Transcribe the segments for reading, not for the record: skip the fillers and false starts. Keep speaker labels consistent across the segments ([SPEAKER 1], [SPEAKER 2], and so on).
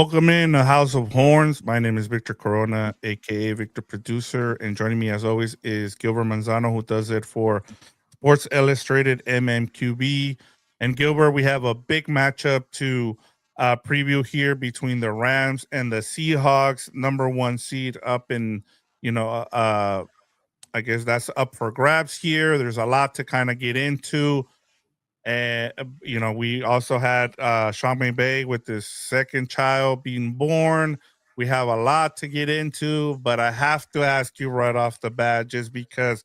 [SPEAKER 1] Welcome in the House of Horns. My name is Victor Corona, aka Victor Producer, and joining me as always is Gilbert Manzano, who does it for Sports Illustrated MMQB. And Gilbert, we have a big matchup to preview here between the Rams and the Seahawks, number one seed up in, you know, I guess that's up for grabs here. There's a lot to kind of get into. And we also had Sean Bay with his second child being born. We have a lot to get into, but I have to ask you right off the bat, just because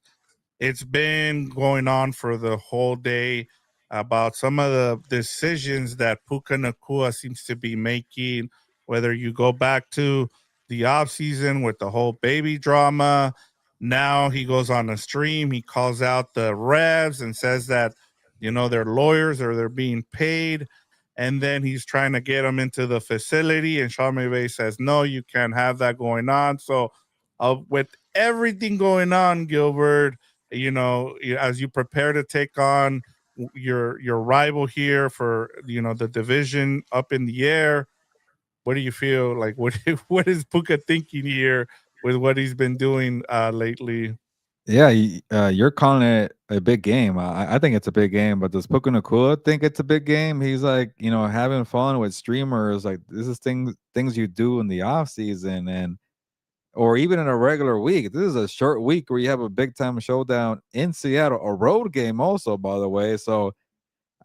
[SPEAKER 1] it's been going on for the whole day about some of the decisions that Puka Nakua seems to be making. Whether you go back to the offseason with the whole baby drama, now he goes on a stream, he calls out the Revs and says that they're lawyers or they're being paid, and then he's trying to get them into the facility, and Sean McVay says no, you can't have that going on. So with everything going on, Gilbert, as you prepare to take on your rival here for the division up in the air, what do you feel like? What is Puka thinking here with what he's been doing lately?
[SPEAKER 2] Yeah, you're calling it a big game. I think it's a big game, but does Puka Nakua think it's a big game? He's like, having fun with streamers. Like this is things you do in the off season and or even in a regular week. This is a short week where you have a big time showdown in Seattle, a road game also, by the way. So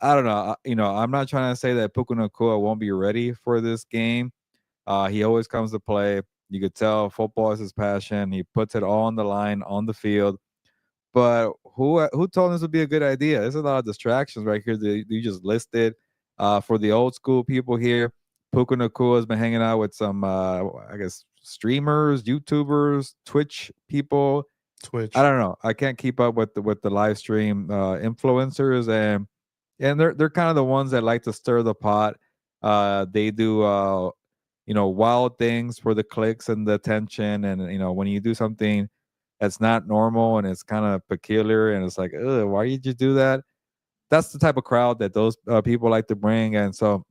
[SPEAKER 2] I don't know. I'm not trying to say that Puka Nakua won't be ready for this game. He always comes to play. You could tell football is his passion. He puts it all on the line on the field. But who told him this would be a good idea? There's a lot of distractions right here that you just listed. For the old school people here, Puka Nakua has been hanging out with some, I guess, streamers, YouTubers, Twitch people. I
[SPEAKER 1] Twitch.
[SPEAKER 2] don't know. I can't keep up with the live stream influencers, and they're kind of the ones that like to stir the pot. They do wild things for the clicks and the attention, and when you do something that's not normal and it's kind of peculiar and it's like, ugh, why did you do that? That's the type of crowd that those people like to bring. And so,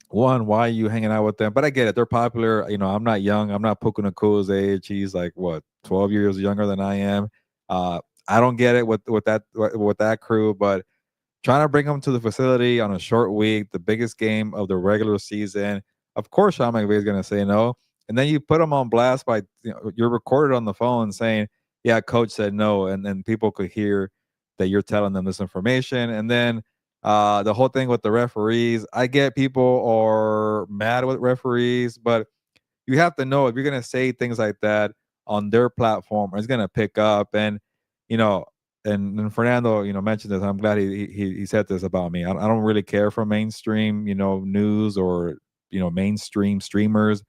[SPEAKER 2] one, why are you hanging out with them? But I get it; they're popular. I'm not young. I'm not Puka Nakua's age. He's like what, 12 years younger than I am. Uh, I don't get it with that crew, but trying to bring them to the facility on a short week, the biggest game of the regular season. Of course, Sean McVay is going to say no. And then you put them on blast by you're recorded on the phone saying, "Yeah, coach said no," and then people could hear that you're telling them this information. And then the whole thing with the referees, I get people are mad with referees, but you have to know if you're going to say things like that on their platform, it's going to pick up. And you know, and Fernando, mentioned this. I'm glad he said this about me. I don't really care for mainstream, news or mainstream streamers.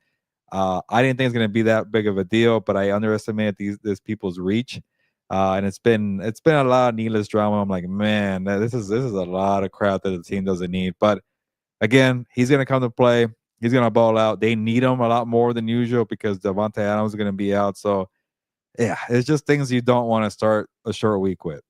[SPEAKER 2] I didn't think it's going to be that big of a deal, but I underestimated these people's reach. And it's been a lot of needless drama. I'm like, man, this is a lot of crap that the team doesn't need. But again, he's going to come to play. He's going to ball out. They need him a lot more than usual because Devontae Adams is going to be out. So yeah, it's just things you don't want to start a short week with.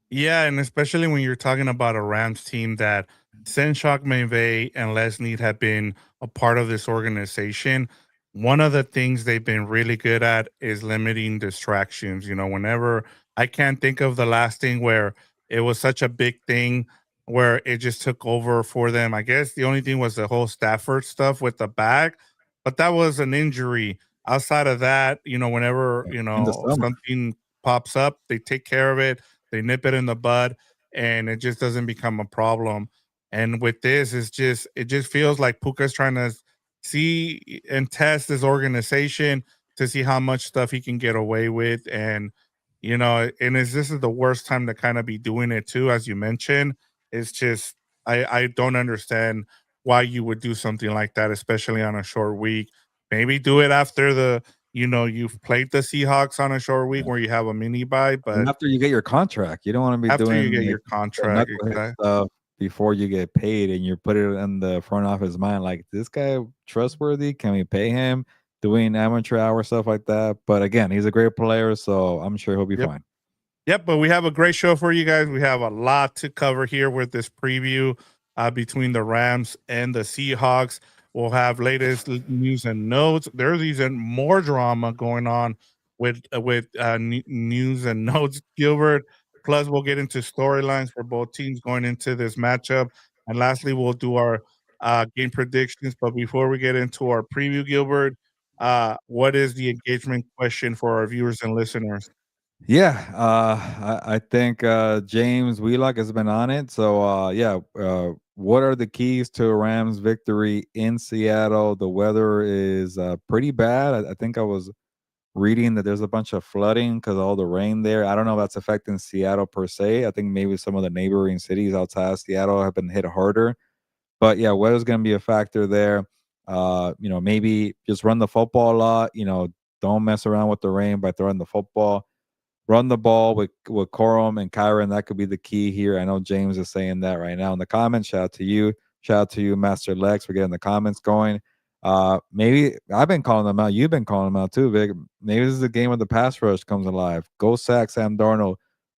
[SPEAKER 1] Yeah, and especially when you're talking about a Rams team that since Shock McVay and Les Need have been a part of this organization, one of the things they've been really good at is limiting distractions. Whenever I can't think of the last thing where it was such a big thing where it just took over for them. I guess the only thing was the whole Stafford stuff with the back, but that was an injury. Outside of that, whenever,
[SPEAKER 2] In the summer.
[SPEAKER 1] something pops up, they take care of it, they nip it in the bud, and it just doesn't become a problem. And with this, it just feels like Puka's trying to see and test this organization to see how much stuff he can get away with. And this is the worst time to kind of be doing it too, as you mentioned. It's just I don't understand why you would do something like that, especially on a short week. Maybe do it after you've played the Seahawks on a short week
[SPEAKER 2] Yeah.
[SPEAKER 1] where you have a mini bye,
[SPEAKER 2] And
[SPEAKER 1] but
[SPEAKER 2] after you get your contract, you don't want to be
[SPEAKER 1] after you
[SPEAKER 2] doing
[SPEAKER 1] get
[SPEAKER 2] like
[SPEAKER 1] your
[SPEAKER 2] the
[SPEAKER 1] contract,
[SPEAKER 2] knucklehead
[SPEAKER 1] exactly.
[SPEAKER 2] stuff before you get paid, and you put it in the front office mind. Like, this guy trustworthy? Can we pay him? Doing amateur hour stuff like that. But again, he's a great player, so I'm sure he'll be
[SPEAKER 1] Yep.
[SPEAKER 2] fine.
[SPEAKER 1] Yep, but we have a great show for you guys. We have a lot to cover here with this preview between the Rams and the Seahawks. We'll have latest news and notes. There's even more drama going on with news and notes, Gilbert. Plus, we'll get into storylines for both teams going into this matchup, and lastly, we'll do our game predictions. But before we get into our preview, Gilbert, what is the engagement question for our viewers and listeners?
[SPEAKER 2] Yeah, I think James Wheelock has been on it. So yeah, what are the keys to a Rams victory in Seattle? The weather is pretty bad. I think I was reading that there's a bunch of flooding because of all the rain there. I don't know if that's affecting Seattle per se. I think maybe some of the neighboring cities outside of Seattle have been hit harder. But yeah, weather's going to be a factor there. Maybe just run the football a lot. Don't mess around with the rain by throwing the football. Run the ball with Corum and Kyron. That could be the key here. I know James is saying that right now in the comments. Shout out to you. Shout out to you, Master Lex, for getting the comments going. Maybe I've been calling them out. You've been calling them out too, Vic. Maybe this is a game where the pass rush comes alive. Go sack Sam Darnold.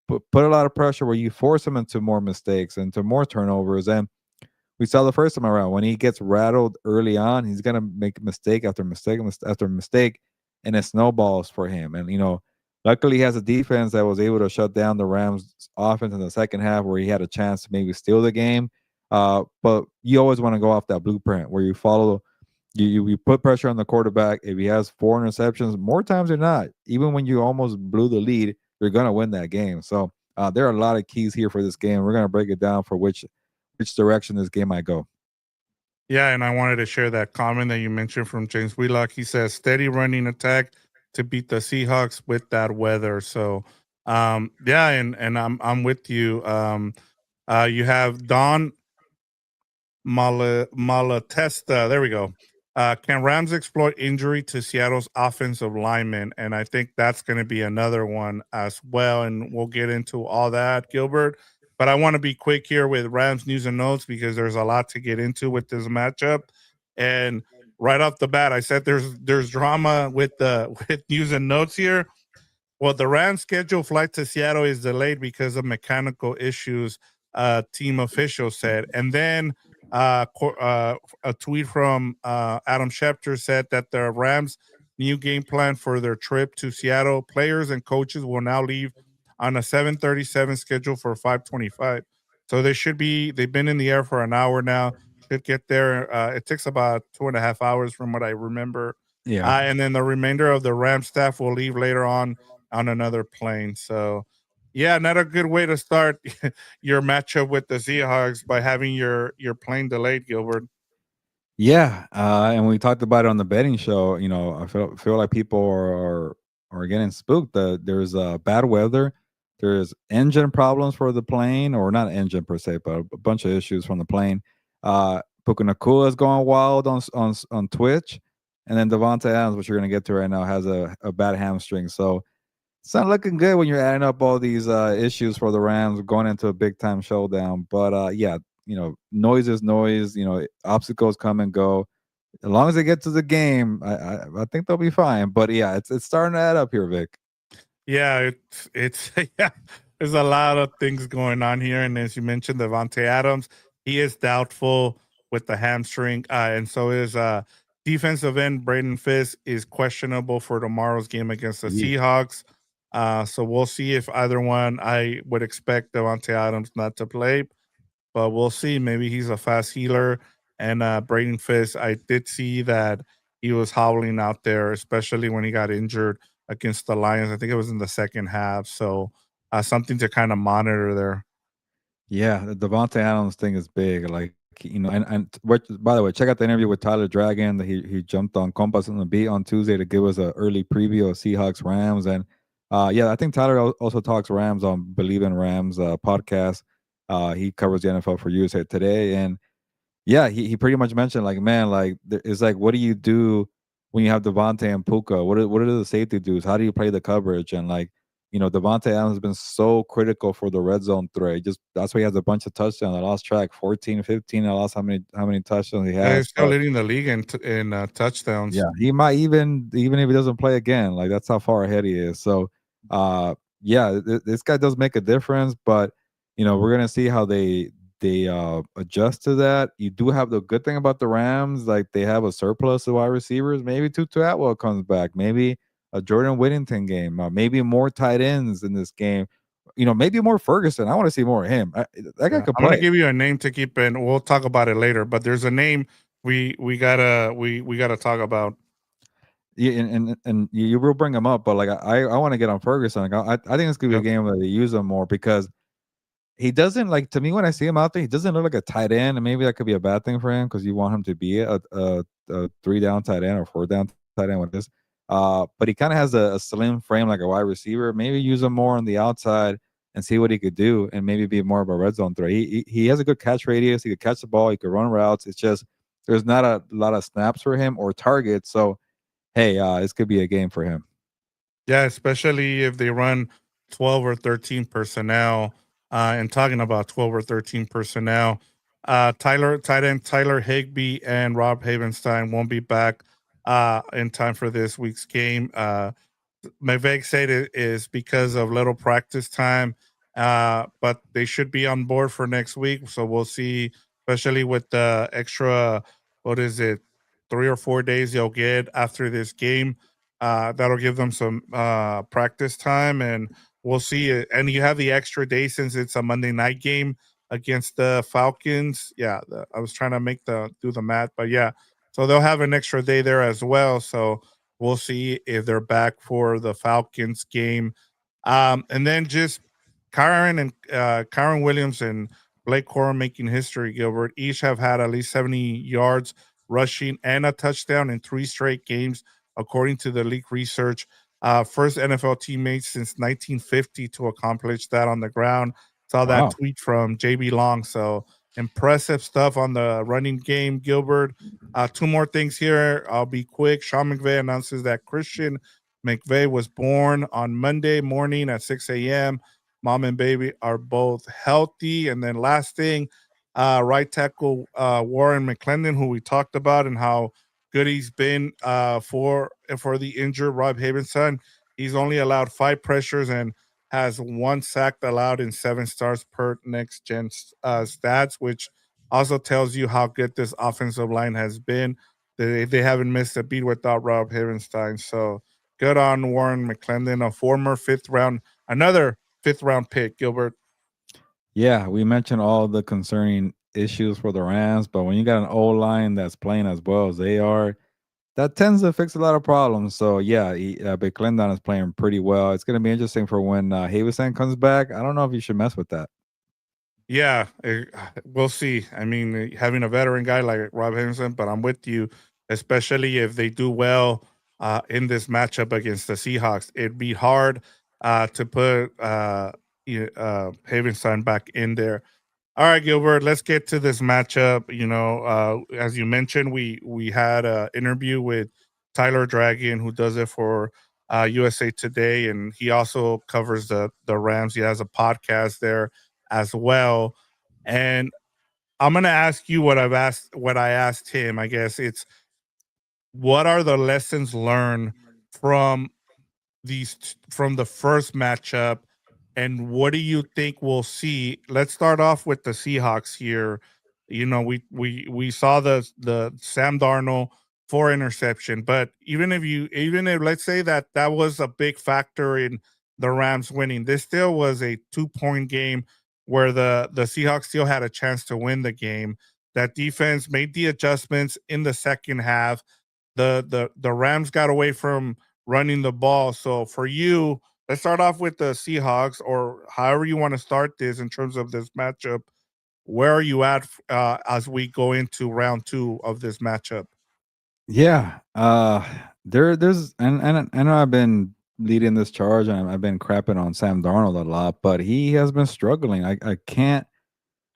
[SPEAKER 2] Put a lot of pressure where you force him into more mistakes, into more turnovers. And we saw the first time around when he gets rattled early on, he's gonna make mistake after mistake after mistake, and it snowballs for him. And luckily he has a defense that was able to shut down the Rams offense in the second half where he had a chance to maybe steal the game. But you always want to go off that blueprint where you follow you put pressure on the quarterback. If he has 4 interceptions, more times than not, even when you almost blew the lead, you're gonna win that game. So there are a lot of keys here for this game. We're gonna break it down for which direction this game might go.
[SPEAKER 1] Yeah, and I wanted to share that comment that you mentioned from James Wheelock. He says steady running attack to beat the Seahawks with that weather. So yeah, and I'm with you. You have Don Malatesta. There we go. Can Rams exploit injury to Seattle's offensive lineman? And I think that's going to be another one as well. And we'll get into all that, Gilbert. But I want to be quick here with Rams news and notes because there's a lot to get into with this matchup. And right off the bat, I said there's drama with the with news and notes here. Well, the Rams' scheduled flight to Seattle is delayed because of mechanical issues, team officials said. And then a tweet from Adam Schefter said that the Rams' new game plan for their trip to Seattle, players and coaches will now leave on a 7:37 schedule for 5:25. So they've been in the air for an hour now. Should get there. It takes about 2.5 hours from what I remember.
[SPEAKER 2] Yeah.
[SPEAKER 1] And then the remainder of the Ram staff will leave later on another plane. So, yeah, not a good way to start your matchup with the Seahawks by having your plane delayed, Gilbert.
[SPEAKER 2] Yeah, and we talked about it on the betting show. I feel like people are getting spooked. There's bad weather. There's engine problems for the plane, or not engine per se, but a bunch of issues from the plane. Puka Nakua is going wild on Twitch, and then Devontae Adams, which you're going to get to right now, has a bad hamstring. So it's not looking good when you're adding up all these issues for the Rams going into a big time showdown. But yeah, noise is noise. Obstacles come and go. As long as they get to the game, I think they'll be fine. But yeah, it's starting to add up here, Vic.
[SPEAKER 1] Yeah, it's yeah. There's a lot of things going on here, and as you mentioned, Devontae Adams, he is doubtful with the hamstring, and so is defensive end Braden Fisk is questionable for tomorrow's game against the
[SPEAKER 2] Yeah.
[SPEAKER 1] Seahawks. So we'll see if either one. I would expect Devontae Adams not to play, but we'll see. Maybe he's a fast healer. And Braden Fisk, I did see that he was howling out there, especially when he got injured against the Lions. I think it was in the second half. So something to kind of monitor there.
[SPEAKER 2] Yeah, the Devontae Adams thing is big. Like, by the way, check out the interview with Tyler Dragon that he jumped on Compass on the Beat on Tuesday to give us an early preview of Seahawks Rams. And yeah, I think Tyler also talks Rams on Believe in Rams podcast. He covers the NFL for USA Today. And yeah, he pretty much mentioned, like, man, like, it's like, what do you do when you have Devontae and Puka? What are the safety dudes? How do you play the coverage? And like, Devontae Adams has been so critical for the red zone threat. Just that's why he has a bunch of touchdowns. I lost track, 14, 15. I lost how many touchdowns he
[SPEAKER 1] Yeah,
[SPEAKER 2] has.
[SPEAKER 1] he's still
[SPEAKER 2] But
[SPEAKER 1] leading the league in touchdowns.
[SPEAKER 2] yeah, he might even if he doesn't play again, like, that's how far ahead he is. So yeah, this guy does make a difference, but we're gonna see how they they adjust to that. You do have the good thing about the Rams, like they have a surplus of wide receivers. Maybe Tutu Atwell comes back. Maybe a Jordan Whittington game. Maybe more tight ends in this game. Maybe more Ferguson. I want to see more of him. That guy
[SPEAKER 1] Yeah,
[SPEAKER 2] could
[SPEAKER 1] I'm gonna
[SPEAKER 2] play.
[SPEAKER 1] give you a name to keep in. We'll talk about it later, but there's a name we gotta talk about.
[SPEAKER 2] Yeah, and you will bring him up, but like I want to get on Ferguson. Like I think it's gonna be a
[SPEAKER 1] Yep.
[SPEAKER 2] game where they use him more because he doesn't like to me when I see him out there. He doesn't look like a tight end, and maybe that could be a bad thing for him because you want him to be a 3 down tight end or 4 down tight end. What it is, but he kind of has a slim frame like a wide receiver. Maybe use him more on the outside and see what he could do, and maybe be more of a red zone threat. He has a good catch radius. He could catch the ball. He could run routes. It's just there's not a lot of snaps for him or targets. So hey, this could be a game for him.
[SPEAKER 1] Yeah, especially if they run 12 or 13 personnel. And talking about 12 or 13 personnel, tight end Tyler Higbee and Rob Havenstein won't be back in time for this week's game. McVay said it is because of little practice time, but they should be on board for next week. So we'll see, especially with the extra, what is it, 3 or 4 days you'll get after this game. That'll give them some practice time, and we'll see it. And you have the extra day since it's a Monday night game against the Falcons. Yeah, I was trying to do the math, but yeah, so they'll have an extra day there as well. So we'll see if they're back for the Falcons game. And then just Kyron Williams and Blake Corum making history, Gilbert. Each have had at least 70 yards rushing and a touchdown in 3 straight games, according to the league research. First NFL teammates since 1950 to accomplish that on the ground. Saw that
[SPEAKER 2] Wow.
[SPEAKER 1] tweet from JB Long. So impressive stuff on the running game, Gilbert. 2 more things here. I'll be quick. Sean McVay announces that Christian McVay was born on Monday morning at 6 a.m. Mom and baby are both healthy. And then last thing, right tackle Warren McClendon, who we talked about and how good he's been for the injured Rob Havenson. He's only allowed 5 pressures and has 1 sack allowed in 7 starts per next gen stats, which also tells you how good this offensive line has been. They haven't missed a beat without Rob Havenstein. So good on Warren McClendon, a former 5th round, another 5th round pick, Gilbert.
[SPEAKER 2] Yeah, we mentioned all the concerning issues for the Rams, but when you got an O line that's playing as well as they are, that tends to fix a lot of problems. So yeah, Big Clendon is playing pretty well. It's going to be interesting for when Havison comes back. I don't know if you should mess with that.
[SPEAKER 1] Yeah, we'll see. I mean, having a veteran guy like Rob Henderson, but I'm with you, especially if they do well in this matchup against the Seahawks. It'd be hard to put Havenstein back in there. All right, Gilbert, let's get to this matchup. As you mentioned, we had an interview with Tyler Dragon, who does it for USA Today, and he also covers the Rams. He has a podcast there as well. And I'm gonna ask you what I asked him. I guess it's, what are the lessons learned from from the first matchup, and what do you think we'll see? Let's start off with the Seahawks here. We saw the Sam Darnold 4 interception, but even if let's say that was a big factor in the Rams winning, this still was a 2 point game where the Seahawks still had a chance to win the game. That defense made the adjustments in the second half. The Rams got away from running the ball. So for you, let's start off with the Seahawks, or however you want to start this in terms of this matchup. Where are you at as we go into round 2 of this matchup?
[SPEAKER 2] Yeah, there's and I know I've been leading this charge and I've been crapping on Sam Darnold a lot, but he has been struggling. I can't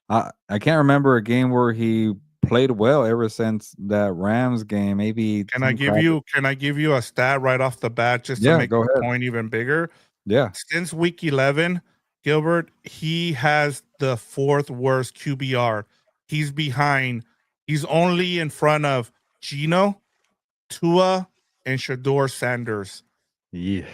[SPEAKER 2] remember a game where he played well ever since that Rams game. Maybe
[SPEAKER 1] Can I
[SPEAKER 2] some
[SPEAKER 1] give
[SPEAKER 2] crap.
[SPEAKER 1] you can I give you a stat right off the bat just to
[SPEAKER 2] Yeah,
[SPEAKER 1] make
[SPEAKER 2] go
[SPEAKER 1] the
[SPEAKER 2] ahead.
[SPEAKER 1] point even bigger?
[SPEAKER 2] Yeah.
[SPEAKER 1] Since week 11, Gilbert, he has the 4th worst QBR. He's behind. He's only in front of Gino, Tua, and Shador Sanders.
[SPEAKER 2] Yeah,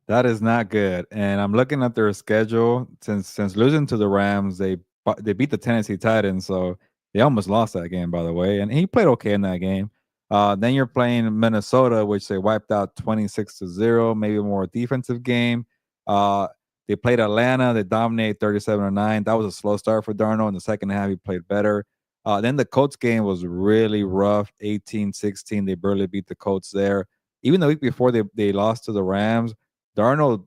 [SPEAKER 2] that is not good. And I'm looking at their schedule since losing to the Rams, they but they beat the Tennessee Titans, so they almost lost that game, by the way. And he played okay in that game. Then you're playing Minnesota, which they wiped out 26-0, maybe a more defensive game. Uh, they played Atlanta, they dominated 37-9. That was a slow start for Darnold. In the second half, he played better. Then the Colts game was really rough, 18-16. They barely beat the Colts there. Even the week before they lost to the Rams, Darnold,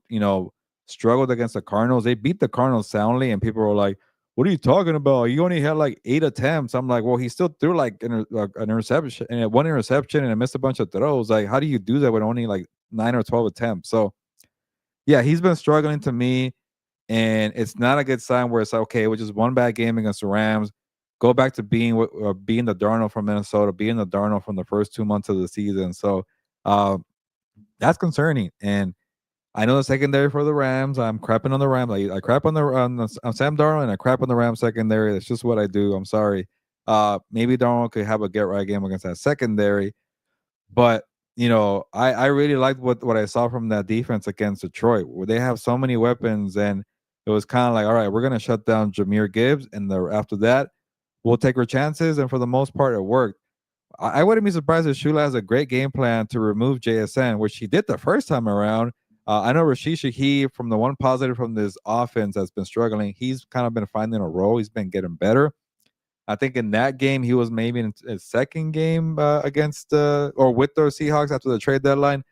[SPEAKER 2] struggled against the Cardinals. They beat the Cardinals soundly, and people were like, "What are you talking about? You only had like 8 attempts." I'm like, "Well, he still threw like an interception and one interception and missed a bunch of throws. Like, how do you do that with only like 9 or 12 attempts?" So, yeah, he's been struggling to me, and it's not a good sign where it's like, okay, which is one bad game against the Rams. Go back to being the Darnold from Minnesota, being the Darnold from the first 2 months of the season. So, uh, that's concerning. And I know the secondary for the Rams. I'm crapping on the Rams. I crap on Sam Darnold and I crap on the Rams secondary. That's just what I do. I'm sorry. Maybe Darnold could have a get right game against that secondary, but I really liked what I saw from that defense against Detroit, where they have so many weapons, and it was kind of like, all right, we're gonna shut down Jameer Gibbs, and after that, we'll take our chances. And for the most part, it worked. I wouldn't be surprised if Shula has a great game plan to remove JSN, which he did the first time around. I know Rashid Shaheed, from the one positive from this offense that's been struggling, he's kind of been finding a role. He's been getting better. I think in that game, he was maybe in his second game against or with the Seahawks after the trade deadline.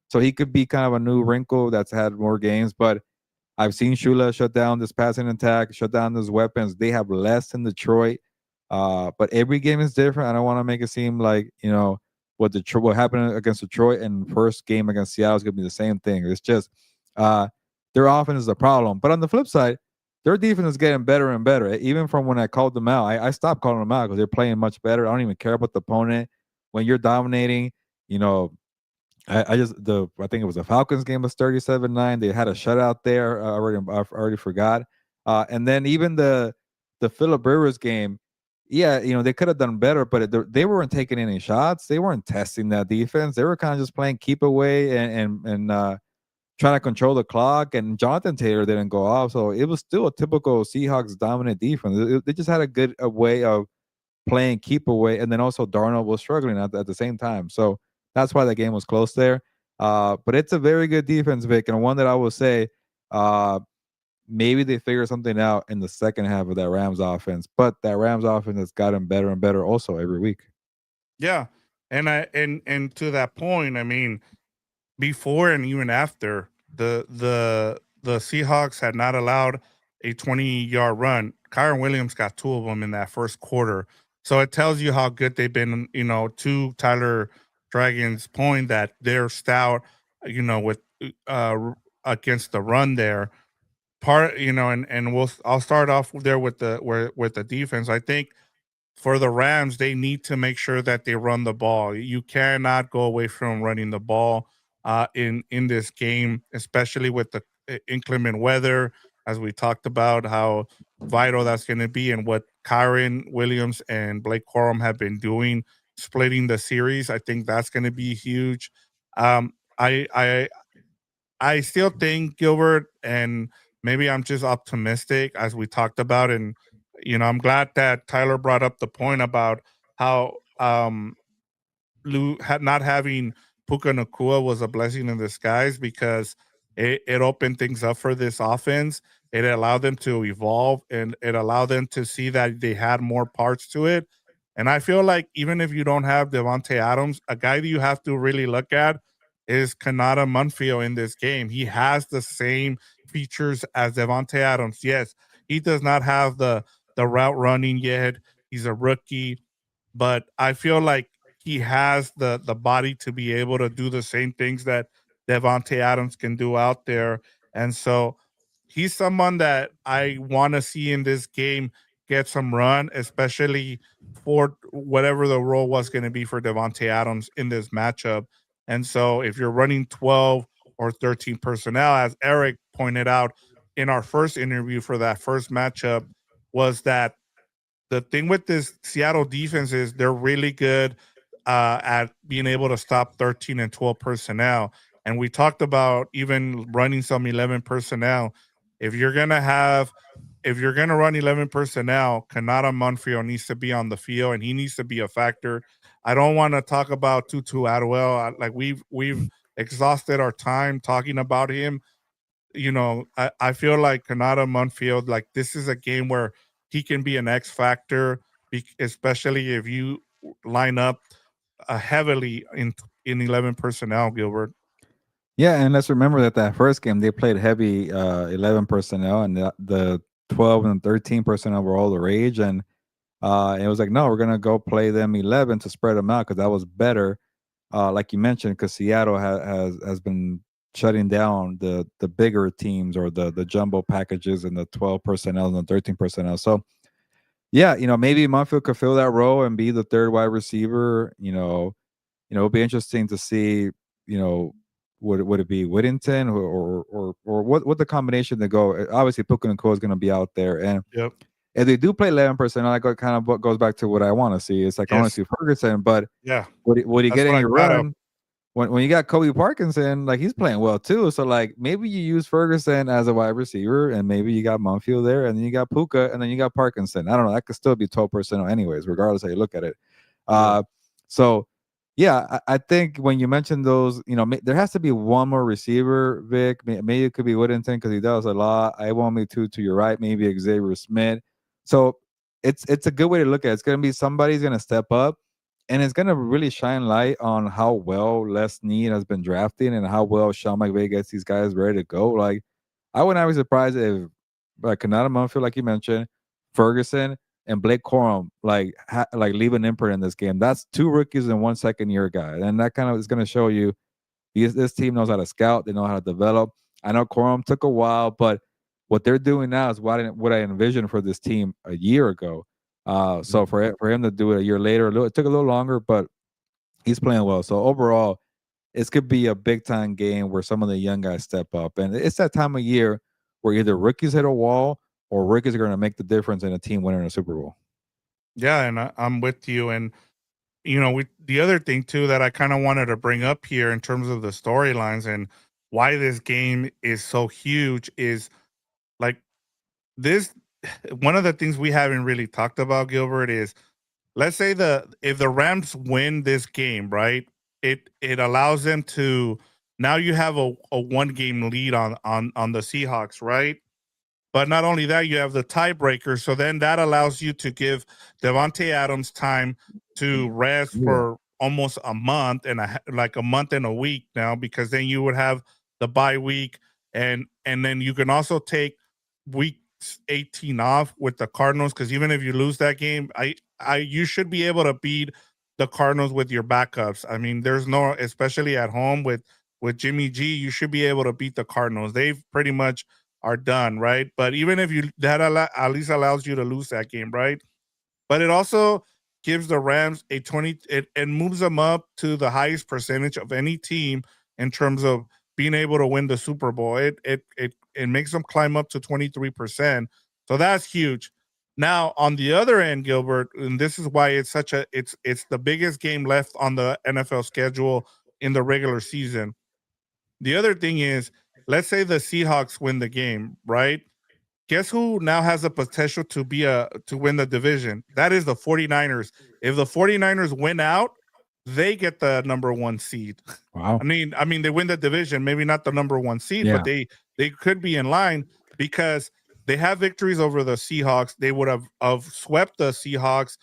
[SPEAKER 2] So he could be kind of a new wrinkle that's had more games. But I've seen Shula shut down this passing attack, shut down those weapons. They have less in Detroit. But every game is different. I don't want to make it seem like, what happened against Detroit and first game against Seattle is going to be the same thing. It's just their offense is the problem. But on the flip side, their defense is getting better and better. Even from when I called them out, I stopped calling them out because they're playing much better. I don't even care about the opponent. When you're dominating, you know, I think it was the Falcons game was 37-9. They had a shutout there. I already forgot. And then even the Phillip Rivers game, yeah, they could have done better, but they weren't taking any shots. They weren't testing that defense. They were kind of just playing keep away and trying to control the clock. And Jonathan Taylor didn't go off, so it was still a typical Seahawks dominant defense. They just had a way of playing keep away, and then also Darnold was struggling at the same time. So that's why the game was close there. But it's a very good defense, Vic, and one that I will say maybe they figure something out in the second half of that Rams offense. But that Rams offense has gotten better and better also every week.
[SPEAKER 1] Yeah, and to that point, I mean, before and even after the Seahawks had not allowed a 20-yard run. Kyron Williams got two of them in that first quarter. So it tells you how good they've been, to Tyler Dragon's point that they're stout, with against the run there. And I'll start off there with the defense. I think for the Rams, they need to make sure that they run the ball. You cannot go away from running the ball in this game, especially with the inclement weather, as we talked about how vital that's going to be, and what Kyron Williams and Blake Corum have been doing, splitting the series. I think that's going to be huge. I still think Gilbert, and maybe I'm just optimistic, as we talked about, and I'm glad that Tyler brought up the point about how not having Puka Nakua was a blessing in disguise, because it opened things up for this offense. It allowed them to evolve, and it allowed them to see that they had more parts to it. And I feel like even if you don't have Devontae Adams, a guy that you have to really look at is Kanata Munfio in this game. He has the same features as Devontae Adams. Yes, he does not have the route running yet. He's a rookie, but I feel like he has the body to be able to do the same things that Devontae Adams can do out there. And so he's someone that I want to see in this game get some run, especially for whatever the role was going to be for Devontae Adams in this matchup. And so if you're running 12 or 13 personnel, as Eric pointed out in our first interview for that first matchup, was that the thing with this Seattle defense is they're really good at being able to stop 13 and 12 personnel. And we talked about even running some 11 personnel. If you're going to have if you're going to run 11 personnel, Kanata Monfils needs to be on the field and he needs to be a factor. I don't want to talk about Tutu Atwell. Like we've exhausted our time talking about him. I feel like Kanata Monfils, like this is a game where he can be an X factor, especially if you line up heavily in 11 personnel, Gilbert.
[SPEAKER 2] Yeah, and let's remember that first game they played heavy 11 personnel, and the 12 and 13 personnel were all the rage, and it was like, no, we're gonna go play them 11 to spread them out because that was better. Like you mentioned, because Seattle has been shutting down the bigger teams or the jumbo packages and the 12 personnel and the 13 personnel. So yeah, maybe Monfield could fill that role and be the third wide receiver. It'll be interesting to see. You know, would it be Whittington or what the combination to go? Obviously, Puka and Cole is going to be out there, and
[SPEAKER 1] Yep.
[SPEAKER 2] if they do play 11 personnel, like kind of what goes back to what I want to see. It's like I want to
[SPEAKER 1] Yes.
[SPEAKER 2] see Ferguson, but
[SPEAKER 1] Yeah.
[SPEAKER 2] would he
[SPEAKER 1] That's
[SPEAKER 2] get
[SPEAKER 1] what
[SPEAKER 2] any
[SPEAKER 1] I brought up.
[SPEAKER 2] run? When you got Kobe Parkinson, like he's playing well too. So like maybe you use Ferguson as a wide receiver, and maybe you got Monfield there, and then you got Puka, and then you got Parkinson. I don't know. That could still be 12 personnel anyways, regardless how you look at it.
[SPEAKER 1] Yeah.
[SPEAKER 2] So yeah, I think when you mentioned those, there has to be one more receiver, Vic. Maybe it could be Whittington because he does a lot. I want me to your right, maybe Xavier Smith. So it's a good way to look at it. It's going to be somebody's going to step up, and it's going to really shine light on how well Les Snead has been drafting and how well Sean McVay gets these guys ready to go. Like, I would not be surprised if Kanata Monfield, like you mentioned, Ferguson, and Blake Corum like leave an imprint in this game. That's two rookies and one second-year guy, and that kind of is going to show you this team knows how to scout. They know how to develop. I know Corum took a while, but what they're doing now is what I envisioned for this team a year ago. So for him to do it a year later, it took a little longer, but he's playing well. So overall, it could be a big time game where some of the young guys step up, and it's that time of year where either rookies hit a wall or rookies are going to make the difference in a team winning a Super Bowl.
[SPEAKER 1] Yeah, and I'm with you. And the other thing too that I kind of wanted to bring up here in terms of the storylines and why this game is so huge is like this. One of the things we haven't really talked about, Gilbert, is let's say if the Rams win this game, right? It allows them to now you have a 1 game lead on the Seahawks, right? But not only that, you have the tiebreaker. So then that allows you to give Devontae Adams time to rest for almost a month like a month and a week now, because then you would have the bye week, and then you can also take week 18 off with the Cardinals, because even if you lose that game, you should be able to beat the Cardinals with your backups. I mean, there's no, especially at home with Jimmy G, you should be able to beat the Cardinals. They've pretty much are done, right? But even if at least allows you to lose that game, right? But it also gives the Rams a 20, it moves them up to the highest percentage of any team in terms of being able to win the Super Bowl. It makes them climb up to 23%. So that's huge. Now on the other end, Gilbert, and this is why it's it's the biggest game left on the NFL schedule in the regular season. The other thing is, let's say the Seahawks win the game, right? Guess who now has the potential to win the division? That is the 49ers. If the 49ers win out, they get the number 1 seed.
[SPEAKER 2] Wow.
[SPEAKER 1] I mean they win the division, maybe not the number 1 seed, but they could be in line because they have victories over the Seahawks. They would have swept the Seahawks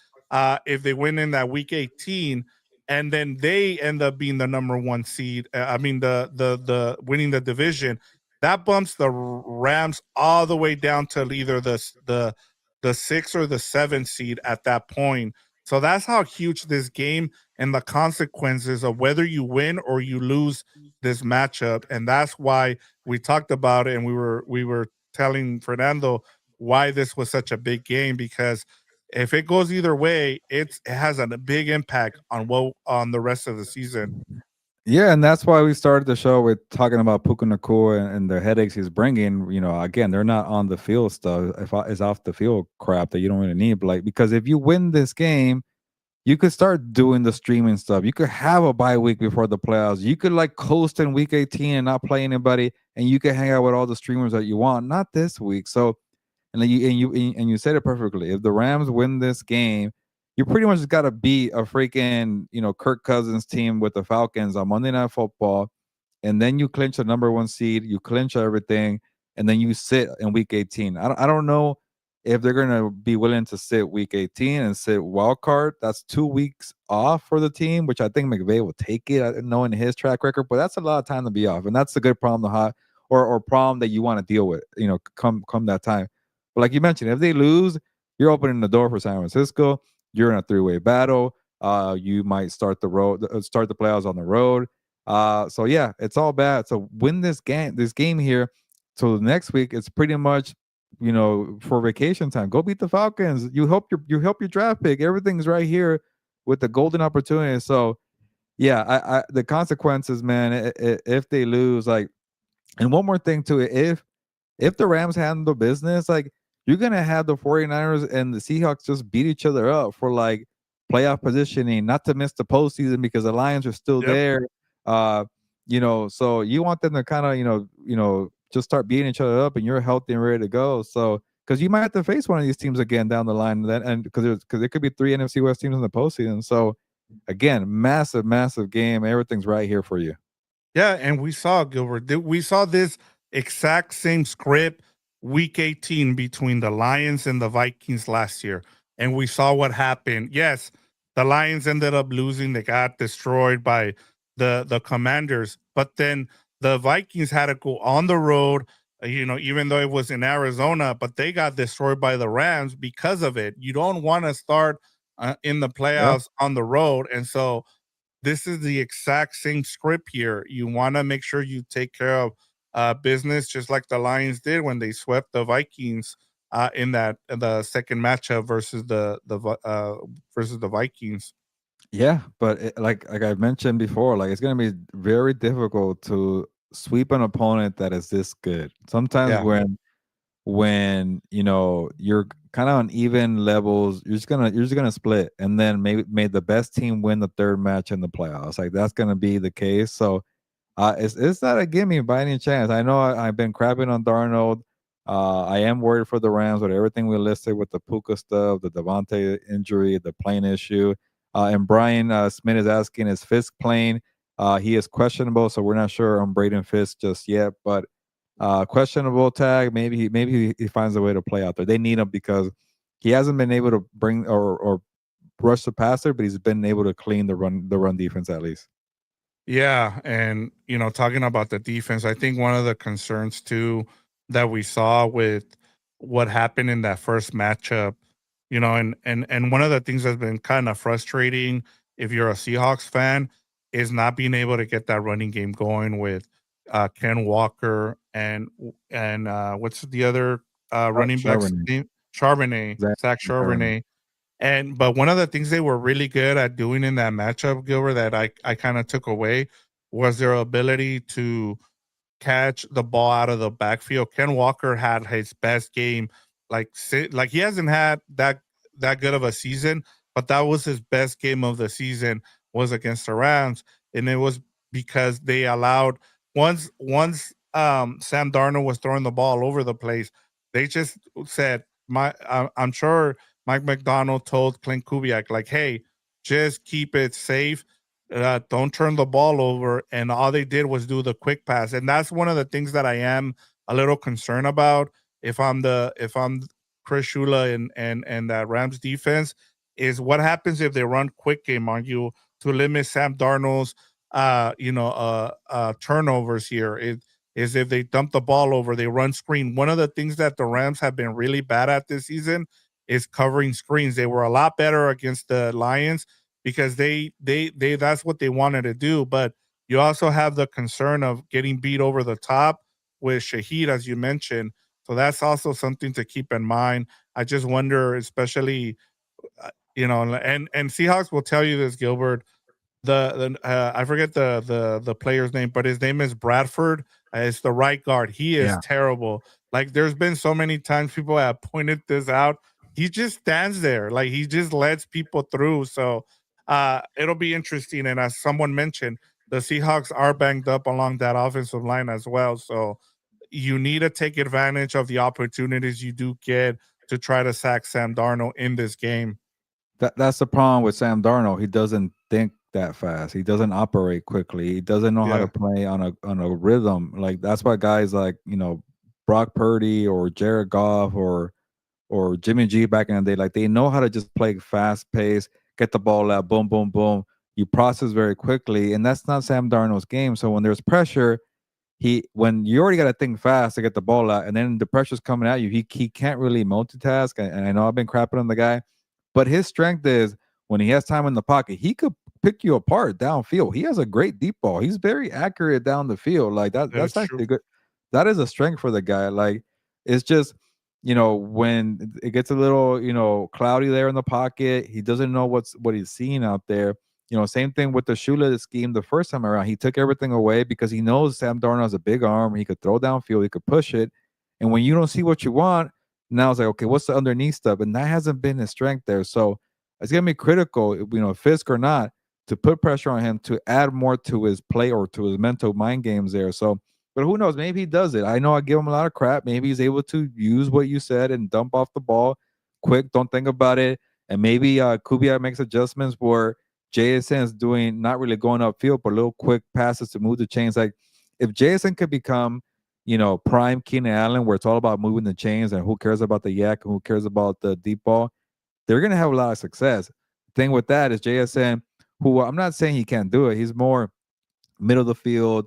[SPEAKER 1] if they win in that week 18, and then they end up being the number 1 seed. I mean the winning the division. That bumps the Rams all the way down to either the 6 or the 7 seed at that point. So that's how huge this game and the consequences of whether you win or you lose this matchup. And that's why we talked about it, and we were telling Fernando why this was such a big game, because if it goes either way, it has a big impact on the rest of the season.
[SPEAKER 2] Yeah, and that's why we started the show with talking about Puka Nacua and the headaches he's bringing. Again, they're not on the field stuff. If it's off the field crap that you don't really need, like because if you win this game, you could start doing the streaming stuff. You could have a bye week before the playoffs. You could like coast in week 18 and not play anybody, and you could hang out with all the streamers that you want. Not this week. So And you said it perfectly. If the Rams win this game, you pretty much got to beat a freaking Kirk Cousins team with the Falcons on Monday Night Football, and then you clinch the number one seed, you clinch everything, and then you sit in Week 18. I don't know if they're gonna be willing to sit Week 18 and sit wild card. That's 2 weeks off for the team, which I think McVay will take it, knowing his track record. But that's a lot of time to be off, and that's a good problem to have, or problem that you want to deal with. Come that time. But like you mentioned, if they lose, you're opening the door for San Francisco. You're in a three-way battle. You might start the playoffs on the road. So yeah, it's all bad. So win this game here. So next week, it's pretty much for vacation time. Go beat the Falcons. You help your draft pick. Everything's right here with the golden opportunity. So yeah, I the consequences, man. If they lose, like, and one more thing too, if the Rams handle business, like, you're gonna have the 49ers and the Seahawks just beat each other up for like playoff positioning, not to miss the postseason because the Lions are still
[SPEAKER 1] Yep.
[SPEAKER 2] there. So you want them to kind of just start beating each other up, and you're healthy and ready to go. So because you might have to face one of these teams again down the line, and because there could be 3 NFC West teams in the postseason. So again, massive, massive game. Everything's right here for you.
[SPEAKER 1] Yeah, and we saw Gilbert. We saw this exact same script week 18 between the Lions and the Vikings last year. And we saw what happened. Yes, the Lions ended up losing. They got destroyed by the Commanders. But then the Vikings had to go on the road, even though it was in Arizona, but they got destroyed by the Rams because of it. You don't want to start in the
[SPEAKER 2] Yeah.
[SPEAKER 1] playoffs on the road. And so this is the exact same script here. You want to make sure you take care of business, just like the Lions did when they swept the Vikings in the second matchup versus the Vikings.
[SPEAKER 2] Yeah, but like I mentioned before, like, it's gonna be very difficult to sweep an opponent that is this good. Sometimes
[SPEAKER 1] Yeah,
[SPEAKER 2] when you're kind of on even levels, you're just gonna split, and then maybe may the best team win the third match in the playoffs. Like, that's gonna be the case. So it's not a gimme by any chance. I know I've been crapping on Darnold. I am worried for the Rams with everything we listed with the Puka stuff, the Devontae injury, the plane issue. And Brian Smith is asking, is Fisk playing? He is questionable, so we're not sure on Braden Fisk just yet. But questionable tag. Maybe he finds a way to play out there. They need him because he hasn't been able to bring or rush the passer, but he's been able to clean the run defense at least.
[SPEAKER 1] yeah, and talking about the defense, I think one of the concerns too that we saw with what happened in that first matchup, and one of the things that's been kind of frustrating if you're a Seahawks fan is not being able to get that running game going with Ken Walker and what's the other running back's
[SPEAKER 2] Charbonnet.
[SPEAKER 1] name? Charbonnet,
[SPEAKER 2] Zach
[SPEAKER 1] Zach
[SPEAKER 2] Charbonnet.
[SPEAKER 1] Charbonnet. But one of the things they were really good at doing in that matchup, Gilbert, that I kind of took away was their ability to catch the ball out of the backfield. Ken Walker had his best game, like he hasn't had that good of a season, but that was his best game of the season was against the Rams, and it was because they allowed once Sam Darnold was throwing the ball all over the place, they just said I'm sure Mike Macdonald told Clint Kubiak like, hey, just keep it safe, don't turn the ball over. And all they did was do the quick pass. And that's one of the things that I am a little concerned about if I'm Chris Shula and that Rams defense is what happens if they run quick game on you to limit Sam Darnold's turnovers here. It is if they dump the ball over, they run screen. One of the things that the Rams have been really bad at this season is covering screens. They were a lot better against the Lions because they that's what they wanted to do. But you also have the concern of getting beat over the top with Shaheed, as you mentioned. So that's also something to keep in mind. I just wonder, especially, and Seahawks will tell you this, Gilbert. The I forget the player's name, but his name is Bradford. It's the right guard. He is
[SPEAKER 2] Yeah.
[SPEAKER 1] terrible. Like there's been so many times people have pointed this out. He just stands there, like he just lets people through. So it'll be interesting. And as someone mentioned, the Seahawks are banged up along that offensive line as well. So you need to take advantage of the opportunities you do get to try to sack Sam Darnold in this game.
[SPEAKER 2] That's the problem with Sam Darnold. He doesn't think that fast. He doesn't operate quickly. He doesn't know how to
[SPEAKER 1] Yeah,
[SPEAKER 2] play on a rhythm. Like that's why guys like Brock Purdy or Jared Goff or Jimmy G back in the day, like they know how to just play fast pace, get the ball out, boom, boom, boom. You process very quickly, and that's not Sam Darnold's game. So when there's pressure, when you already got to think fast to get the ball out, and then the pressure's coming at you, he can't really multitask. And I know I've been crapping on the guy, but his strength is when he has time in the pocket, he could pick you apart downfield. He has a great deep ball. He's very accurate down the field. Like that.
[SPEAKER 1] that's
[SPEAKER 2] That's
[SPEAKER 1] true.
[SPEAKER 2] actually good. That is a strength for the guy. Like it's just when it gets a little cloudy there in the pocket, he doesn't know what he's seeing out there. Same thing with the Shula scheme the first time around. He took everything away because he knows Sam Darnold has a big arm. He could throw downfield. He could push it. And when you don't see what you want, now it's like, okay, what's the underneath stuff? And that hasn't been his strength there. So it's gonna be critical, Fisk or not, to put pressure on him to add more to his play or to his mental mind games there. So, but who knows? Maybe he does it. I know I give him a lot of crap. Maybe he's able to use what you said and dump off the ball quick. Don't think about it. And maybe Kubiak makes adjustments where JSN is doing not really going upfield, but little quick passes to move the chains. Like if JSN could become, prime Keenan Allen, where it's all about moving the chains and who cares about the yak and who cares about the deep ball, they're going to have a lot of success. The thing with that is JSN, who I'm not saying he can't do it. He's more middle of the field.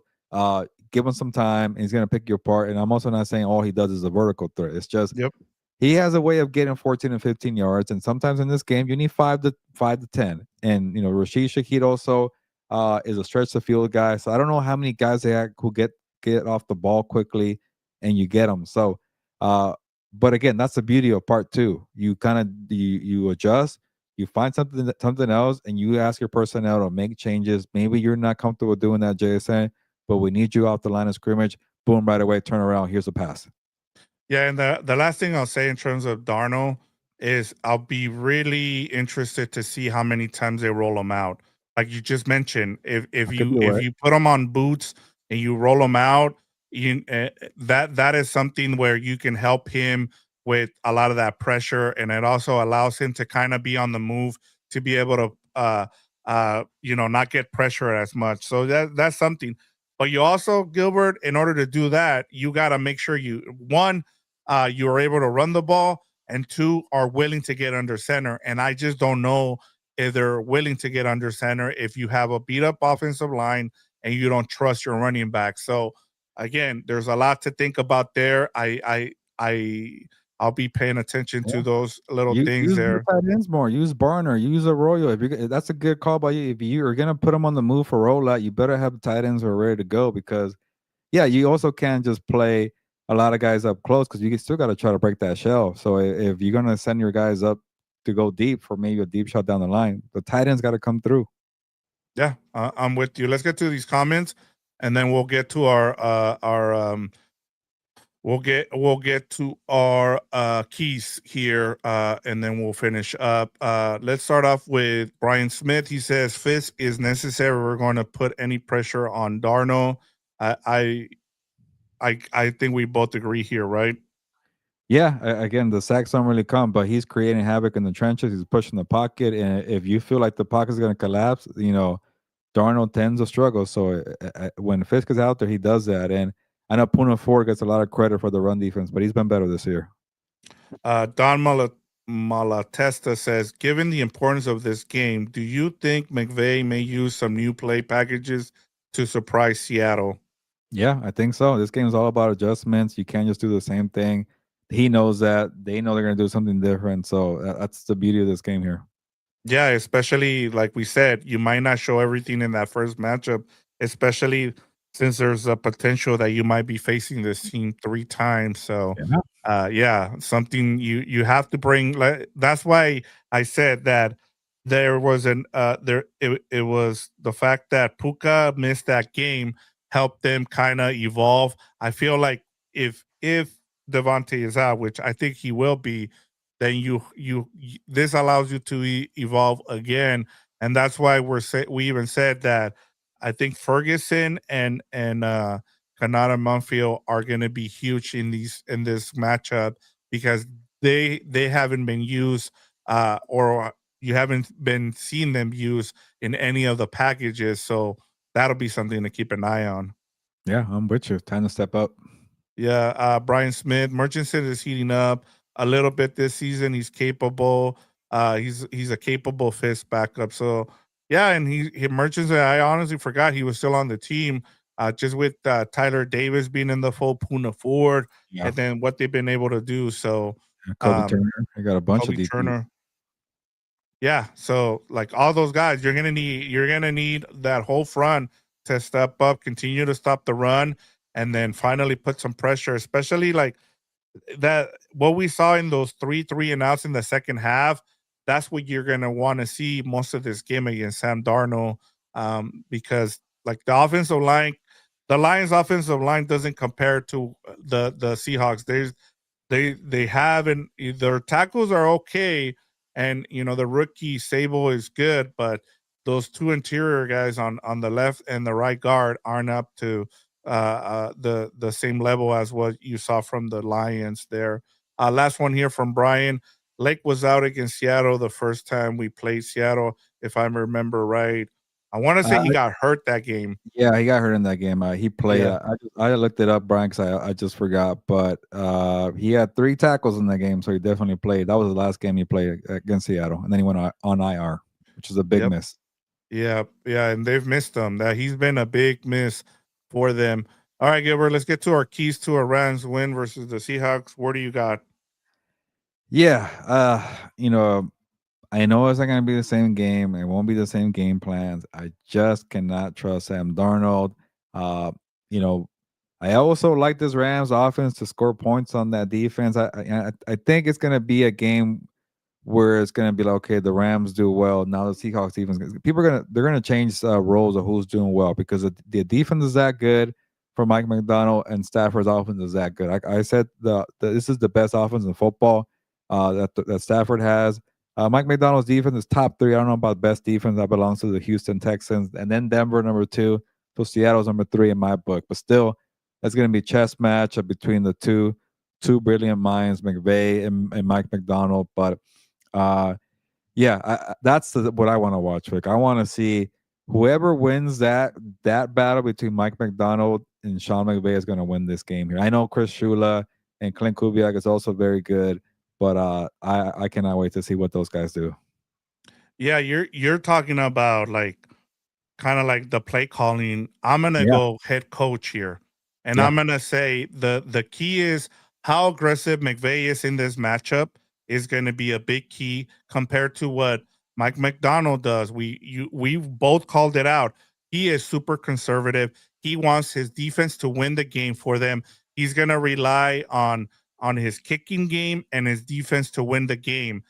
[SPEAKER 2] Give him some time, and he's going to pick you apart. And I'm also not saying all he does is a vertical threat. It's just
[SPEAKER 1] Yep.
[SPEAKER 2] he has a way of getting 14 and 15 yards, and sometimes in this game you need 5 to 10. And Rashid Shaheed also is a stretch the field guy. So I don't know how many guys they have who get off the ball quickly, and you get them. So, but again, that's the beauty of part two. You kind of you adjust, you find something else, and you ask your personnel to make changes. Maybe you're not comfortable doing that, JSN, but we need you off the line of scrimmage. Boom, right away, turn around. Here's a pass.
[SPEAKER 1] Yeah, and the last thing I'll say in terms of Darnold is I'll be really interested to see how many times they roll him out. Like you just mentioned, if
[SPEAKER 2] I could
[SPEAKER 1] you
[SPEAKER 2] be
[SPEAKER 1] if
[SPEAKER 2] right.
[SPEAKER 1] you put him on boots and you roll him out, that is something where you can help him with a lot of that pressure, and it also allows him to kind of be on the move to be able to not get pressure as much. So that's something. But you also, Gilbert, in order to do that, you got to make sure you are able to run the ball, and two, are willing to get under center. And I just don't know if they're willing to get under center if you have a beat up offensive line and you don't trust your running back. So again, there's a lot to think about there. I'll be paying attention to those little
[SPEAKER 2] You
[SPEAKER 1] things
[SPEAKER 2] use the
[SPEAKER 1] there.
[SPEAKER 2] tight ends more. Use Barner. Use Arroyo. That's a good call by you. If you are gonna put them on the move for rollout, you better have the tight ends who are ready to go because, yeah, you also can't just play a lot of guys up close because you still got to try to break that shell. So if you're gonna send your guys up to go deep for maybe a deep shot down the line, the tight ends got to come through.
[SPEAKER 1] Yeah, I'm with you. Let's get to these comments, and then we'll get to our we'll get to our keys here, and then we'll finish up. Let's start off with Brian Smith. He says Fisk is necessary. We're going to put any pressure on Darno. I I think we both agree here, right?
[SPEAKER 2] Yeah, again, the sacks don't really come, but he's creating havoc in the trenches. He's pushing the pocket, and if you feel like the pocket's going to collapse, Darnold tends to struggle. So when Fisk is out there, he does that. And I know Puna Ford gets a lot of credit for the run defense, but he's been better this year.
[SPEAKER 1] Don Malatesta says, given the importance of this game, do you think McVay may use some new play packages to surprise Seattle?
[SPEAKER 2] Yeah, I think so. This game is all about adjustments. You can't just do the same thing. He knows that. They know they're going to do something different. So that's the beauty of this game here.
[SPEAKER 1] Yeah, especially like we said, you might not show everything in that first matchup, especially since there's a potential that you might be facing this team 3 times. So,
[SPEAKER 2] Yeah.
[SPEAKER 1] yeah, something you have to bring. That's why I said that there was it was the fact that Puka missed that game helped them kind of evolve. I feel like if Devontae is out, which I think he will be, then this allows you to evolve again, and that's why we even said that I think Ferguson and Kanata and Monfield are going to be huge in this matchup because they haven't been used or you haven't been seeing them used in any of the packages. So that'll be something to keep an eye on.
[SPEAKER 2] Yeah, I'm with you. Time to step up.
[SPEAKER 1] Yeah, Brian Smith, Murchison is heating up a little bit this season. He's capable. He's a capable fist backup. So yeah, and he Murchison. I honestly forgot he was still on the team. Just with Tyler Davis being in the full Puna Ford,
[SPEAKER 2] Yeah.
[SPEAKER 1] and then what they've been able to do. So
[SPEAKER 2] Kobe
[SPEAKER 1] um,
[SPEAKER 2] Turner. I got a bunch of
[SPEAKER 1] Kobe
[SPEAKER 2] DPs.
[SPEAKER 1] Turner. Yeah, so like all those guys, you're gonna need that whole front to step up, continue to stop the run, and then finally put some pressure, especially like that what we saw in those three and outs in the second half. That's what you're gonna want to see most of this game against Sam Darnold, because like the Lions' offensive line doesn't compare to the Seahawks. They have and their tackles are okay, and the rookie Sable is good, but those two interior guys on the left and the right guard aren't up to the same level as what you saw from the Lions there. Last one here from Brian. Lake was out against Seattle the first time we played Seattle, if I remember right. I want to say he got hurt that game.
[SPEAKER 2] Yeah, he got hurt in that game. He played.
[SPEAKER 1] Yeah.
[SPEAKER 2] I looked it up, Brian, because I just forgot. But he had 3 tackles in that game, so he definitely played. That was the last game he played against Seattle, and then he went on IR, which is a big
[SPEAKER 1] Yep.
[SPEAKER 2] miss.
[SPEAKER 1] Yeah, yeah, and they've missed him. That he's been a big miss for them. All right, Gilbert, let's get to our keys to a Rams win versus the Seahawks. What do you got?
[SPEAKER 2] Yeah, I know it's not going to be the same game. It won't be the same game plans. I just cannot trust Sam Darnold. Uh, you know, I also like this Rams offense to score points on that defense. I think it's going to be a game where it's going to be like, okay, the Rams do well. Now the Seahawks defense, people are they're going to change roles of who's doing well because the defense is that good for Mike Macdonald and Stafford's offense is that good. I said this is the best offense in football that Stafford has. Mike McDonald's defense is top 3. I don't know about best defense. That belongs to the Houston Texans, and then Denver number 2. So Seattle's number 3 in my book. But still, that's going to be a chess match between the two brilliant minds, McVay and Mike McDonald. But that's what I want to watch. Like I want to see whoever wins that battle between Mike McDonald and Sean McVay is going to win this game here. I know Chris Shula and Clint Kubiak is also very good, but I cannot wait to see what those guys do.
[SPEAKER 1] Yeah, you're talking about like kind of like the play calling. I'm gonna
[SPEAKER 2] Yeah,
[SPEAKER 1] go head coach here, and
[SPEAKER 2] yeah,
[SPEAKER 1] I'm gonna say the key is how aggressive McVay is in this matchup is going to be a big key compared to what Mike McDonald does. We've both called it out. He is super conservative. He wants his defense to win the game for them. He's gonna rely on his kicking game and his defense to win the game.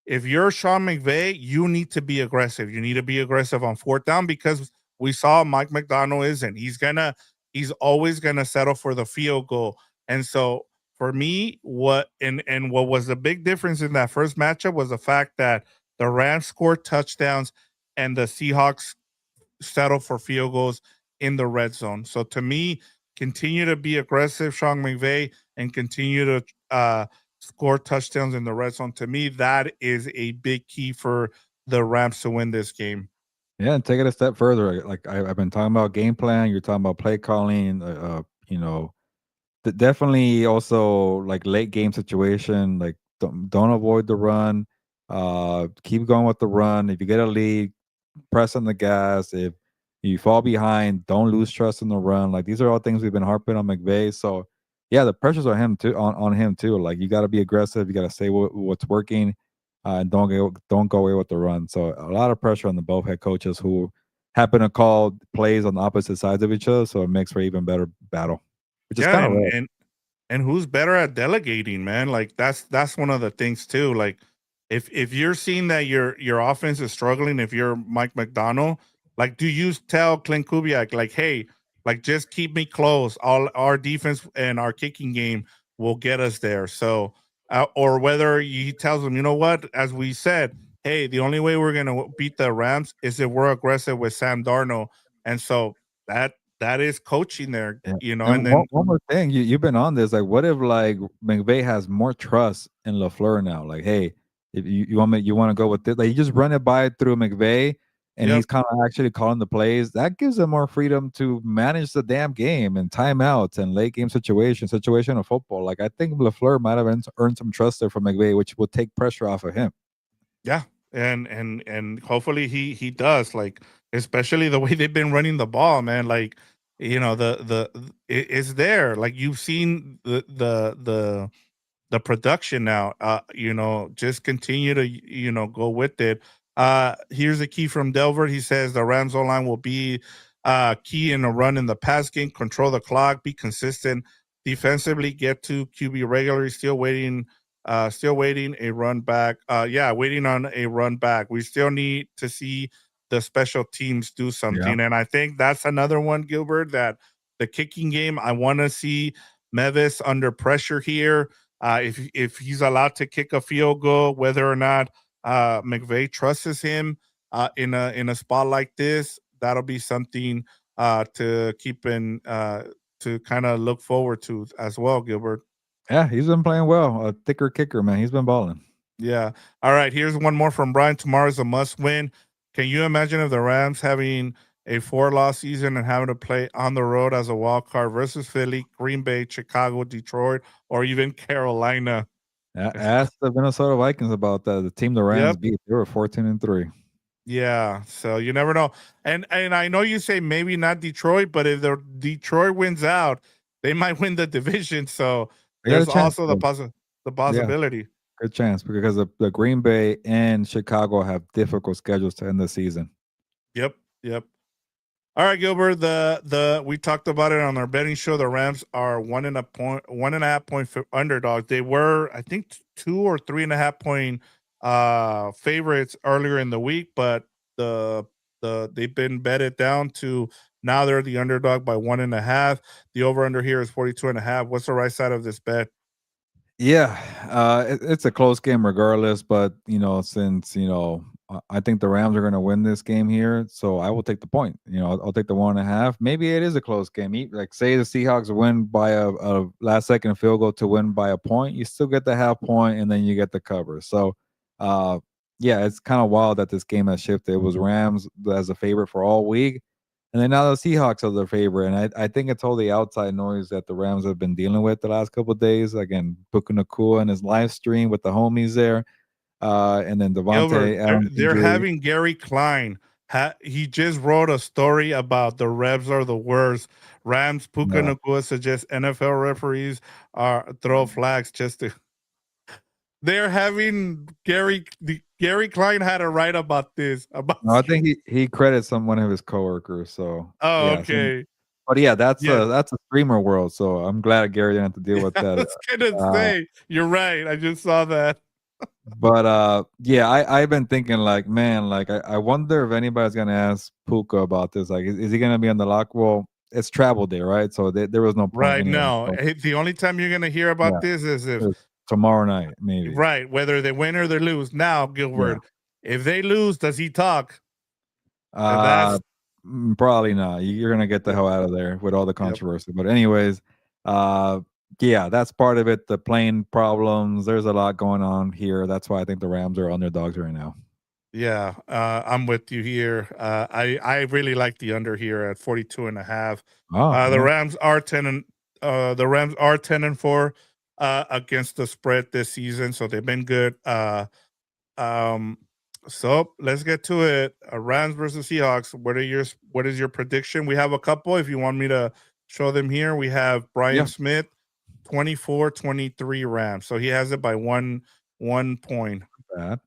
[SPEAKER 1] If you're Sean McVay, you need to be aggressive. You need to be aggressive on fourth down because we saw Mike McDonald isn't. He's always gonna settle for the field goal. And so for me, what was the big difference in that first matchup was the fact that the Rams scored touchdowns and the Seahawks settle for field goals in the red zone. So to me, continue to be aggressive, Sean McVay, and continue to score touchdowns in the red zone. To me, that is a big key for the Rams to win this game.
[SPEAKER 2] yeah. And take it a step further. Like I've been talking about game plan. You're talking about play calling. Definitely also like late game situation. Like don't avoid the run. Keep going with the run. If you get a lead, press on the gas. If you fall behind, don't lose trust in the run. Like these are all things we've been harping on McVay. So yeah, the pressure's on him too. On him too. Like you got to be aggressive. You got to say what's working, and don't go away with the run. So a lot of pressure on the both head coaches who happen to call plays on the opposite sides of each other. So it makes for even better battle, which is
[SPEAKER 1] Yeah,
[SPEAKER 2] kind of
[SPEAKER 1] and
[SPEAKER 2] rare.
[SPEAKER 1] and who's better at delegating, man? Like that's one of the things too. Like if you're seeing that your offense is struggling, if you're Mike McDonald, like do you tell Clint Kubiak like, hey, like just keep me close. All our defense and our kicking game will get us there. So or whether he tells them, you know what, as we said, hey, the only way we're gonna beat the Rams is if we're aggressive with Sam Darnold, and so that that is coaching there,
[SPEAKER 2] Yeah.
[SPEAKER 1] and
[SPEAKER 2] And
[SPEAKER 1] then
[SPEAKER 2] one more thing, you've been on this. Like, what if like McVay has more trust in LaFleur now? Like, hey, if you want to go with it, like you just run it by through McVay, and
[SPEAKER 1] yep.
[SPEAKER 2] he's kind of actually calling the plays. That gives him more freedom to manage the damn game and timeouts and late game situational football. Like, I think LaFleur might have earned some trust there from McVay, which will take pressure off of him.
[SPEAKER 1] Yeah, and hopefully he does, like, especially the way they've been running the ball, man. Like, it's there. Like, you've seen the production now. Just continue to go with it. Here's a key from Delbert. He says the Rams O line will be key in a run in the pass game, control the clock, be consistent defensively, get to QB regularly. Still waiting a run back. Waiting on a run back. We still need to see the special teams do
[SPEAKER 2] Yeah.
[SPEAKER 1] something, and I think that's another one, Gilbert. That the kicking game. I want to see Mevis under pressure here. If he's allowed to kick a field goal, whether or not McVay trusts him in a spot like this, that'll be something to keep in to kind of look forward to as well, Gilbert.
[SPEAKER 2] Yeah, he's been playing well. A thicker kicker, man. He's been balling.
[SPEAKER 1] Yeah. All right. Here's one more from Brian. Tomorrow's a must win. Can you imagine if the Rams having a 4-loss season and having to play on the road as a wild card versus Philly, Green Bay, Chicago, Detroit, or even Carolina?
[SPEAKER 2] Ask the Minnesota Vikings about that. The team the Rams
[SPEAKER 1] Yep.
[SPEAKER 2] beat, they were 14-3.
[SPEAKER 1] Yeah. So you never know. And I know you say maybe not Detroit, but if the Detroit wins out, they might win the division. So
[SPEAKER 2] They got a
[SPEAKER 1] there's
[SPEAKER 2] chance,
[SPEAKER 1] also
[SPEAKER 2] though.
[SPEAKER 1] the
[SPEAKER 2] Yeah,
[SPEAKER 1] possibility.
[SPEAKER 2] good chance because the Green Bay and Chicago have difficult schedules to end the season.
[SPEAKER 1] Yep. Yep. All right, Gilbert. The we talked about it on our betting show. The Rams are 1.5 point underdogs. They were, I think, 2 or 3.5 point favorites earlier in the week, but the they've been betted down to now they're the underdog by 1.5. The over under here is 42.5. What's the right side of this bet?
[SPEAKER 2] Yeah, it's a close game regardless, but since I think the Rams are going to win this game here, so I will take the point. I'll take the 1.5. Maybe it is a close game. Like say the Seahawks win by a last second field goal to win by a point, you still get the half point, and then you get the cover. So, uh, yeah, it's kind of wild that this game has shifted. It was Rams as a favorite for all week. And then now the Seahawks are the favorite, and I think it's all the outside noise that the Rams have been dealing with the last couple of days. Again, Puka Nakua and his live stream with the homies there, and then
[SPEAKER 1] Gilbert,
[SPEAKER 2] Devontae
[SPEAKER 1] they're
[SPEAKER 2] Adams
[SPEAKER 1] they're
[SPEAKER 2] injury.
[SPEAKER 1] having Gary Klein. He just wrote a story about the Revs are the worst. Rams Puka
[SPEAKER 2] Yeah.
[SPEAKER 1] Nakua suggests NFL referees are throw flags just to. They're having Gary Klein had to write about this about.
[SPEAKER 2] No, I think he credits one of his coworkers. So
[SPEAKER 1] Oh,
[SPEAKER 2] yeah,
[SPEAKER 1] okay.
[SPEAKER 2] but yeah,
[SPEAKER 1] Yeah,
[SPEAKER 2] that's a streamer world. So I'm glad Gary didn't have to deal
[SPEAKER 1] yeah.
[SPEAKER 2] with
[SPEAKER 1] I
[SPEAKER 2] that.
[SPEAKER 1] was gonna
[SPEAKER 2] Uh,
[SPEAKER 1] say you're right. I just saw that.
[SPEAKER 2] But yeah, I've been thinking like, man, like I wonder if anybody's gonna ask Puka about this. Like, is he gonna be on the lock? Well, it's travel day, right? So there was no point
[SPEAKER 1] Right.
[SPEAKER 2] anyway.
[SPEAKER 1] No,
[SPEAKER 2] So
[SPEAKER 1] the only time you're gonna hear
[SPEAKER 2] yeah,
[SPEAKER 1] about this is if
[SPEAKER 2] it's tomorrow night, maybe.
[SPEAKER 1] right, whether they win or they lose. Now,
[SPEAKER 2] Yeah.
[SPEAKER 1] Gilbert, if they lose, does he talk?
[SPEAKER 2] Uh,
[SPEAKER 1] That's
[SPEAKER 2] Probably not. You're gonna get the
[SPEAKER 1] yep,
[SPEAKER 2] hell out of there with all the
[SPEAKER 1] yep,
[SPEAKER 2] controversy. But anyways, uh, yeah, that's part of it. The plane problems. There's a lot going on here. That's why I think the Rams are underdogs right now.
[SPEAKER 1] yeah. I'm with you here. I really like the under here at 42.5.
[SPEAKER 2] Oh,
[SPEAKER 1] The
[SPEAKER 2] yeah,
[SPEAKER 1] Rams are 10-4 against the spread this season, so they've been good. Um, so let's get to it. Rams versus Seahawks. What is your prediction? We have a couple. If you want me to show them here, we have Brian
[SPEAKER 2] yeah.
[SPEAKER 1] Smith, 24-23 Rams. So he has it by one point.
[SPEAKER 2] Bad.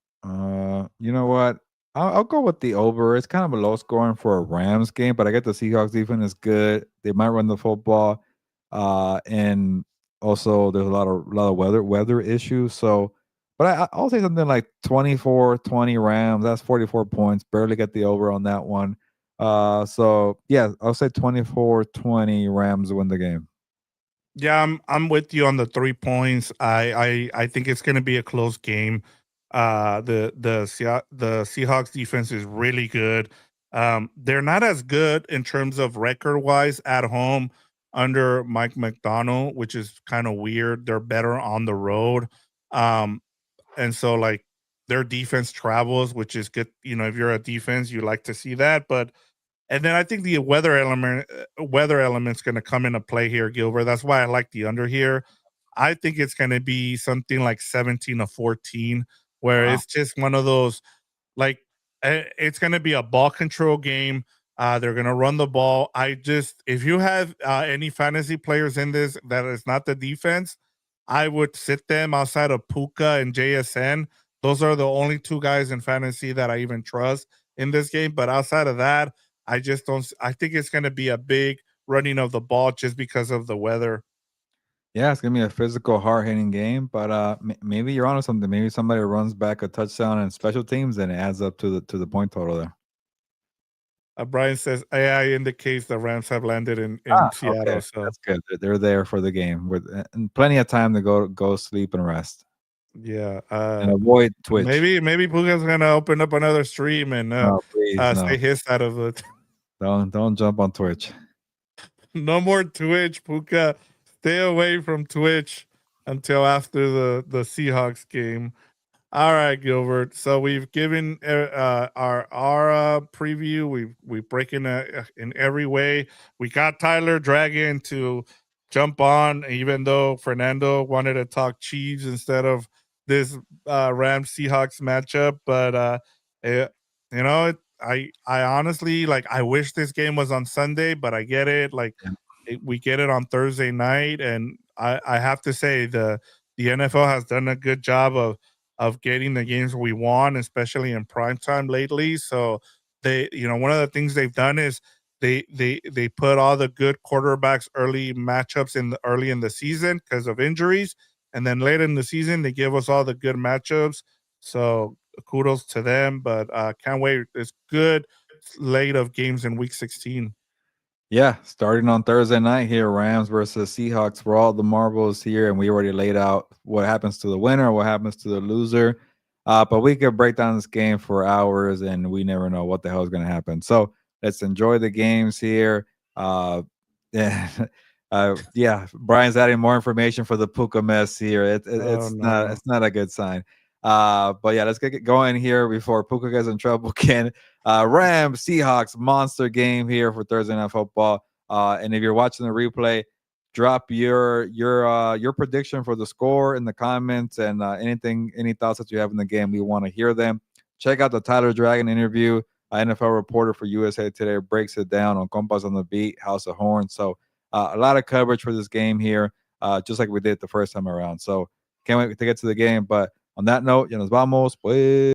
[SPEAKER 2] You know what? I'll go with the over. It's kind of a low scoring for a Rams game, but I get the Seahawks defense is good. They might run the football, and also there's a lot of weather issues. So, but I'll say something like 24-20 Rams. That's 44 points. Barely get the over on that one. So yeah, I'll say 24-20 Rams win the game.
[SPEAKER 1] Yeah, I'm with you on the 3 points. I think it's going to be a close game. The Seahawks defense is really good. They're not as good in terms of record wise at home under Mike Macdonald, which is kind of weird. They're better on the road. Um, and so like their defense travels, which is good. You know, if you're a defense, you like to see that. But and then I think the weather element's going to come into play here, Gilbert. That's why I like the under here. I think it's going to be something like 17-14, where
[SPEAKER 2] Wow.
[SPEAKER 1] it's just one of those like it's going to be a ball control game. They're going to run the ball. If you have any fantasy players in this that is not the defense, I would sit them outside of Puka and JSN. Those are the only two guys in fantasy that I even trust in this game. But outside of that, I just don't. I think it's going to be a big running of the ball just because of the weather.
[SPEAKER 2] Yeah, it's gonna be a physical, hard hitting game, but maybe you're onto something. Maybe somebody runs back a touchdown and special teams, and it adds up to the point total there.
[SPEAKER 1] Brian says AI indicates the Rams have landed in
[SPEAKER 2] Ah, okay,
[SPEAKER 1] Seattle. So
[SPEAKER 2] that's good. They're there for the game with and plenty of time to go sleep and rest
[SPEAKER 1] yeah,
[SPEAKER 2] and avoid Twitch.
[SPEAKER 1] maybe Puka's gonna open up another stream and
[SPEAKER 2] No, please,
[SPEAKER 1] say
[SPEAKER 2] no,
[SPEAKER 1] his side of it.
[SPEAKER 2] don't jump on Twitch.
[SPEAKER 1] No more Twitch, Puka. Stay away from Twitch until after the Seahawks game. All right, Gilbert. So we've given our preview. We've breaking in every way. We got Tyler Dragon to jump on, even though Fernando wanted to talk Chiefs instead of this Rams Seahawks matchup. But it, you know, I honestly like. I wish this game was on Sunday, but I get it. Like we get it on Thursday night, and I have to say the NFL has done a good job of getting the games we want, especially in prime time lately. So one of the things they've done is they put all the good quarterbacks early matchups early in the season because of injuries, and then late in the season they give us all the good matchups. So kudos to them, but can't wait. It's good slate of games in week 16.
[SPEAKER 2] Yeah, starting on Thursday night here, Rams versus Seahawks for all the marbles here, and we already laid out what happens to the winner, what happens to the loser. But we could break down this game for hours, and we never know what the hell is going to happen. So let's enjoy the games here. Yeah, yeah. Brian's adding more information for the Puka mess here.
[SPEAKER 1] Oh no.
[SPEAKER 2] it's not a good sign. But yeah, let's get going here before Puka gets in trouble again. Rams Seahawks monster game here for Thursday Night Football. And if you're watching the replay, drop your prediction for the score in the comments and any thoughts that you have in the game. We want to hear them. Check out the Tyler Dragon interview. NFL reporter for USA Today breaks it down on Compas on the Beat, House of Horn. So a lot of coverage for this game here, just like we did the first time around. So can't wait to get to the game. But on that note, ya nos vamos, pues.